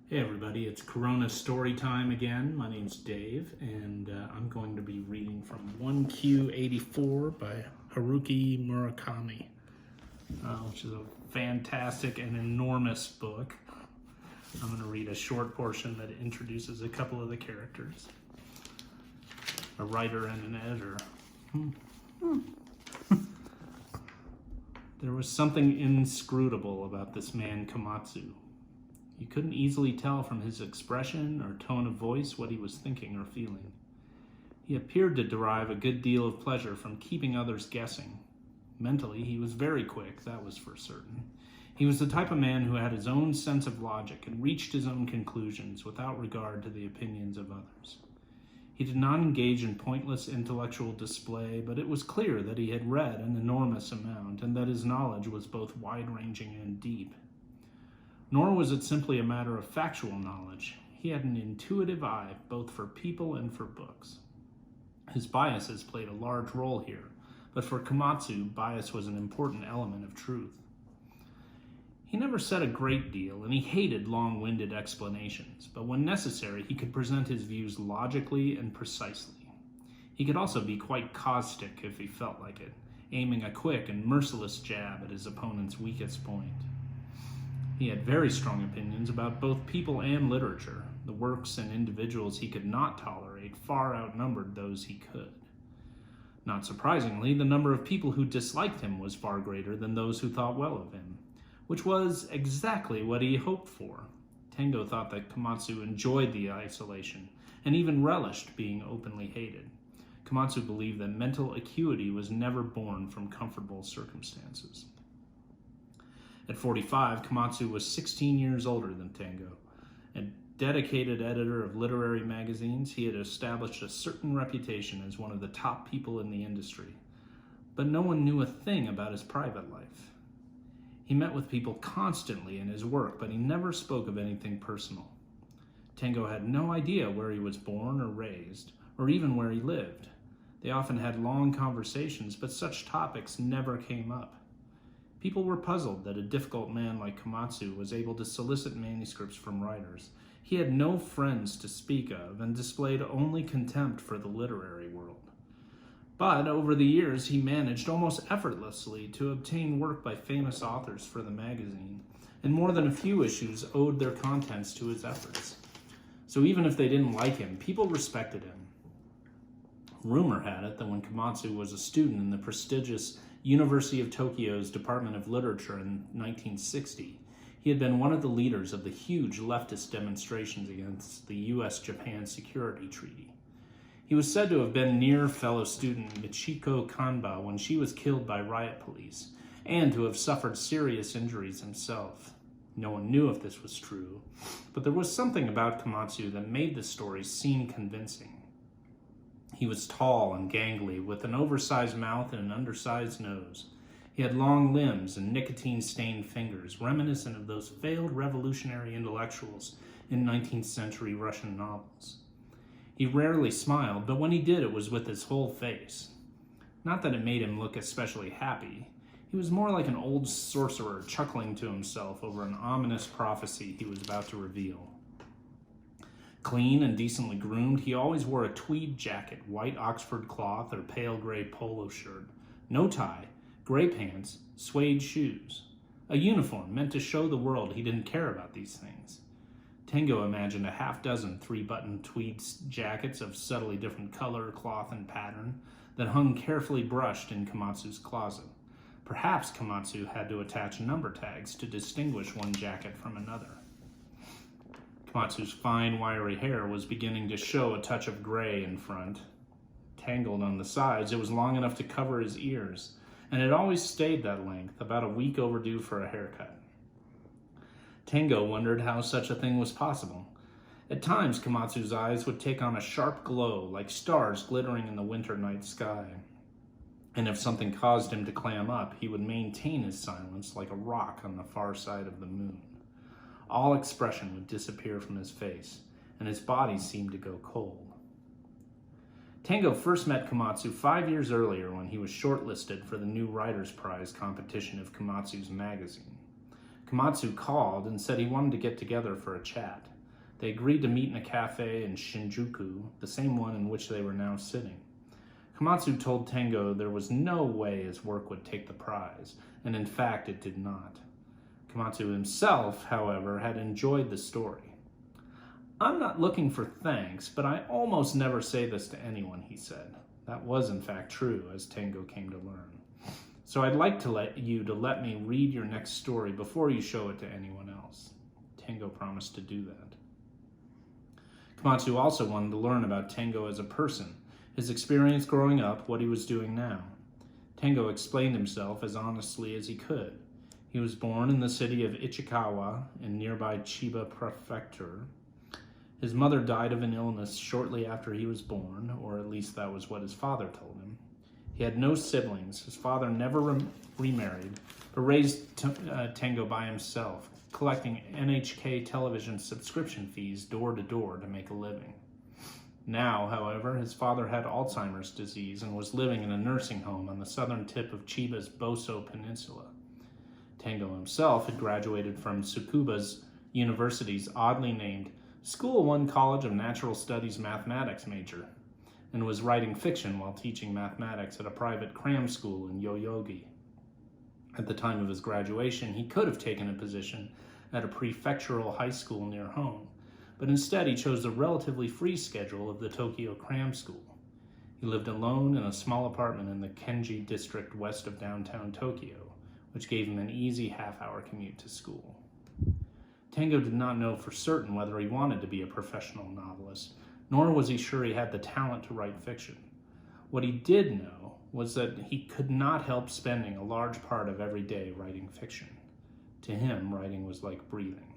Hey everybody, it's Corona Story Time again. My name's Dave, and I'm going to be reading from 1Q84 by Haruki Murakami, which is a fantastic and enormous book. I'm going to read a short portion that introduces a couple of the characters, a writer and an editor. There was something inscrutable about this man Komatsu. You couldn't easily tell from his expression or tone of voice what he was thinking or feeling. He appeared to derive a good deal of pleasure from keeping others guessing. Mentally, he was very quick, that was for certain. He was the type of man who had his own sense of logic and reached his own conclusions without regard to the opinions of others. He did not engage in pointless intellectual display, but it was clear that he had read an enormous amount and that his knowledge was both wide-ranging and deep. Nor was it simply a matter of factual knowledge. He had an intuitive eye both for people and for books. His biases played a large role here, but for Komatsu, bias was an important element of truth. He never said a great deal, and he hated long-winded explanations, but when necessary, he could present his views logically and precisely. He could also be quite caustic if he felt like it, aiming a quick and merciless jab at his opponent's weakest point. He had very strong opinions about both people and literature. The works and individuals he could not tolerate far outnumbered those he could. Not surprisingly, the number of people who disliked him was far greater than those who thought well of him, which was exactly what he hoped for. Tengo thought that Komatsu enjoyed the isolation and even relished being openly hated. Komatsu believed that mental acuity was never born from comfortable circumstances. At 45, Komatsu was 16 years older than Tengo. A dedicated editor of literary magazines, he had established a certain reputation as one of the top people in the industry. But no one knew a thing about his private life. He met with people constantly in his work, but he never spoke of anything personal. Tengo had no idea where he was born or raised, or even where he lived. They often had long conversations, but such topics never came up. People were puzzled that a difficult man like Komatsu was able to solicit manuscripts from writers. He had no friends to speak of and displayed only contempt for the literary world. But over the years, he managed almost effortlessly to obtain work by famous authors for the magazine, and more than a few issues owed their contents to his efforts. So even if they didn't like him, people respected him. Rumor had it that when Komatsu was a student in the prestigious University of Tokyo's Department of Literature in 1960, he had been one of the leaders of the huge leftist demonstrations against the U.S.-Japan Security Treaty. He was said to have been near fellow student Michiko Kanba when she was killed by riot police, and to have suffered serious injuries himself. No one knew if this was true, but there was something about Komatsu that made the story seem convincing. He was tall and gangly, with an oversized mouth and an undersized nose. He had long limbs and nicotine-stained fingers, reminiscent of those failed revolutionary intellectuals in 19th century Russian novels. He rarely smiled, but when he did, it was with his whole face. Not that it made him look especially happy. He was more like an old sorcerer chuckling to himself over an ominous prophecy he was about to reveal. Clean and decently groomed, he always wore a tweed jacket, white Oxford cloth, or pale gray polo shirt, no tie, gray pants, suede shoes. A uniform meant to show the world he didn't care about these things. Tengo imagined a half-dozen three-button tweed jackets of subtly different color, cloth, and pattern that hung carefully brushed in Komatsu's closet. Perhaps Komatsu had to attach number tags to distinguish one jacket from another. Komatsu's fine, wiry hair was beginning to show a touch of gray in front. Tangled on the sides, it was long enough to cover his ears, and it always stayed that length, about a week overdue for a haircut. Tengo wondered how such a thing was possible. At times, Komatsu's eyes would take on a sharp glow, like stars glittering in the winter night sky. And if something caused him to clam up, he would maintain his silence like a rock on the far side of the moon. All expression would disappear from his face, and his body seemed to go cold. Tengo first met Komatsu 5 years earlier when he was shortlisted for the new Writers' Prize competition of Komatsu's magazine. Komatsu called and said he wanted to get together for a chat. They agreed to meet in a cafe in Shinjuku, the same one in which they were now sitting. Komatsu told Tengo there was no way his work would take the prize, and in fact it did not. Komatsu himself, however, had enjoyed the story. "I'm not looking for thanks, but I almost never say this to anyone," he said. That was in fact true, as Tengo came to learn. "So I'd like to let me read your next story before you show it to anyone else." Tengo promised to do that. Komatsu also wanted to learn about Tengo as a person, his experience growing up, what he was doing now. Tengo explained himself as honestly as he could. He was born in the city of Ichikawa in nearby Chiba Prefecture. His mother died of an illness shortly after he was born, or at least that was what his father told him. He had no siblings. His father never remarried, but raised Tengo by himself, collecting NHK television subscription fees door to door to make a living. Now, however, his father had Alzheimer's disease and was living in a nursing home on the southern tip of Chiba's Boso Peninsula. Tengo himself had graduated from Tsukuba's University's oddly named School 1 College of Natural Studies Mathematics major, and was writing fiction while teaching mathematics at a private cram school in Yoyogi. At the time of his graduation, he could have taken a position at a prefectural high school near home, but instead he chose the relatively free schedule of the Tokyo Cram School. He lived alone in a small apartment in the Kenji district west of downtown Tokyo, which gave him an easy half-hour commute to school. Tengo did not know for certain whether he wanted to be a professional novelist, nor was he sure he had the talent to write fiction. What he did know was that he could not help spending a large part of every day writing fiction. To him, writing was like breathing.